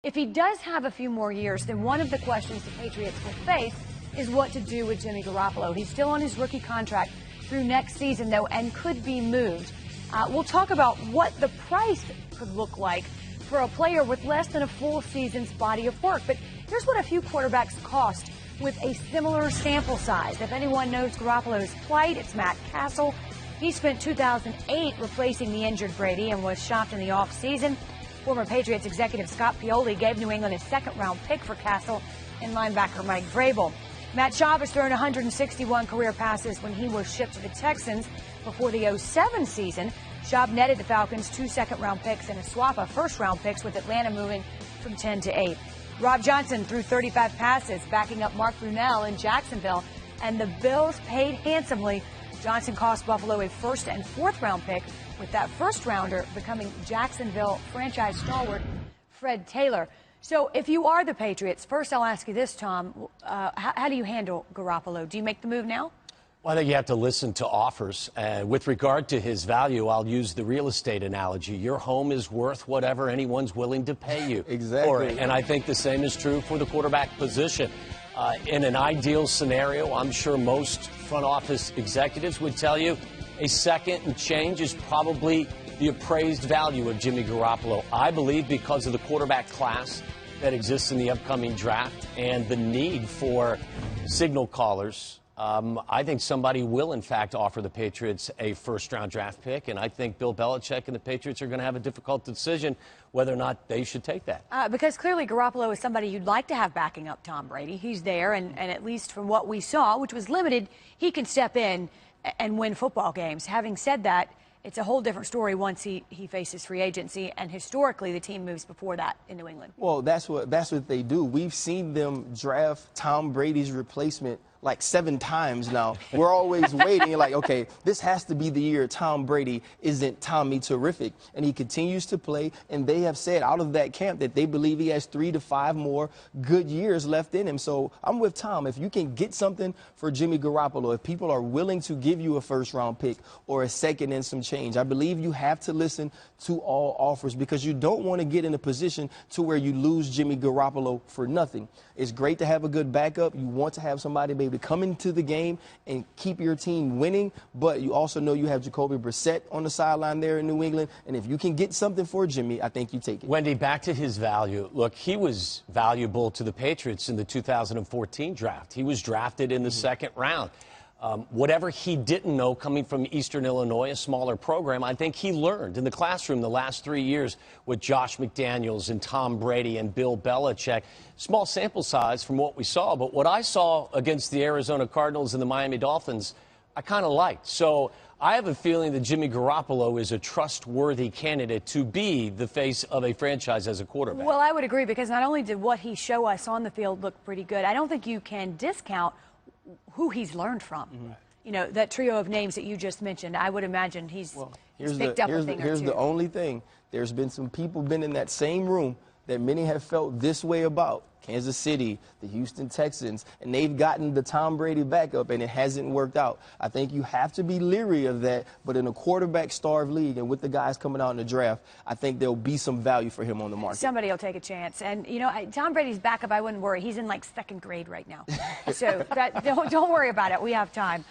If he does have a few more years, then one of the questions the Patriots will face is what to do with Jimmy Garoppolo. He's still on his rookie contract through next season, though, and could be moved. We'll talk about what the price could look like for a player with less than a full season's body of work. But here's what a few quarterbacks cost with a similar sample size. If anyone knows Garoppolo's plight, it's Matt Castle. He spent 2008 replacing the injured Brady and was shopped in the offseason. Former Patriots executive Scott Pioli gave New England a second-round pick for Castle and linebacker Mike Vrabel. Matt Schaub has thrown 161 career passes when he was shipped to the Texans before the 2007 season. Schaub netted the Falcons 2 second-round picks and a swap of first-round picks, with Atlanta moving from 10 to 8. Rob Johnson threw 35 passes, backing up Mark Brunell in Jacksonville, and the Bills paid handsomely. Johnson cost Buffalo a first- and fourth-round pick, with that first-rounder becoming Jacksonville franchise stalwart Fred Taylor. So if you are the Patriots, first I'll ask you this, Tom. How do you handle Garoppolo? Do you make the move now? Well, I think you have to listen to offers. With regard to his value, I'll use the real estate analogy. Your home is worth whatever anyone's willing to pay you. Exactly. For it. And I think the same is true for the quarterback position. In an ideal scenario, I'm sure most front office executives would tell you a second and change is probably the appraised value of Jimmy Garoppolo. I believe because of the quarterback class that exists in the upcoming draft and the need for signal callers, I think somebody will, in fact, offer the Patriots a first-round draft pick, and I think Bill Belichick and the Patriots are going to have a difficult decision whether or not they should take that. Because clearly Garoppolo is somebody you'd like to have backing up Tom Brady. He's there, and at least from what we saw, which was limited, he can step in and win football games. Having said that, it's a whole different story once he faces free agency, and historically the team moves before that in New England. Well, that's what they do. We've seen them draft Tom Brady's replacement like 7 times now. We're always waiting, like, okay, this has to be the year Tom Brady isn't Tommy terrific. And he continues to play, and they have said out of that camp that they believe he has 3 to 5 more good years left in him. So I'm with Tom. If you can get something for Jimmy Garoppolo, if people are willing to give you a first-round pick or a second and some change, I believe you have to listen to all offers, because you don't want to get in a position to where you lose Jimmy Garoppolo for nothing. It's great to have a good backup. You want to have somebody maybe come into the game and keep your team winning, but you also know you have Jacoby Brissett on the sideline there in New England, and if you can get something for Jimmy, I think you take it. Wendy, back to his value. Look, he was valuable to the Patriots in the 2014 draft. He was drafted in the second round. Whatever he didn't know coming from Eastern Illinois, a smaller program, I think he learned in the classroom the last 3 years with Josh McDaniels and Tom Brady and Bill Belichick. Small sample size from what we saw, but what I saw against the Arizona Cardinals and the Miami Dolphins, I kind of liked. So I have a feeling that Jimmy Garoppolo is a trustworthy candidate to be the face of a franchise as a quarterback. Well, I would agree, because not only did what he show us on the field look pretty good, I don't think you can discount who he's learned from. Mm-hmm. You know, that trio of names that you just mentioned, I would imagine he's picked up a thing or two. Here's the only thing. There's been some people been in that same room that many have felt this way about. Kansas City, the Houston Texans, and they've gotten the Tom Brady backup, and it hasn't worked out. I think you have to be leery of that, but in a quarterback-starved league and with the guys coming out in the draft, I think there'll be some value for him on the market. Somebody will take a chance. And, you know, Tom Brady's backup, I wouldn't worry. He's in, like, 2nd grade right now. So don't worry about it. We have time.